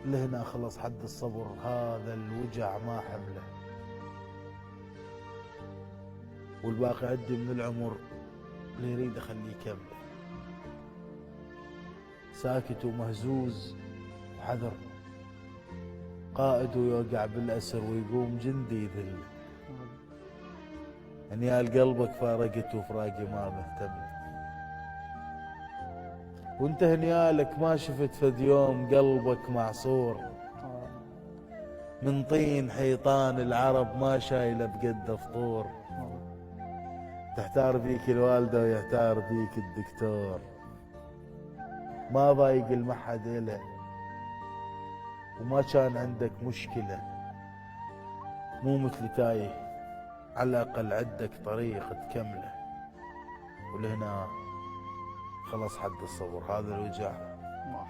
لهنا خلص حد الصبر، هذا الوجع ما حمله، والباقي عندي من العمر اللي يريد اخليه كمله. ساكت ومهزوز وحذر، قائد ويوقع بالأسر ويقوم جندي يذل. انيال قلبك فارقت وفراقي ما مهتم، وانت هنيالك ما شفت فد يوم قلبك معصور، من طين حيطان العرب ما شايله بقد فطور، تحتار بيك الوالدة ويحتار بيك الدكتور، ما ضايق المحد إله وما كان عندك مشكلة، مو مثل تايه على الأقل عندك طريق تكمله. ولهنا خلص حد الصبر، هذا الوجع ما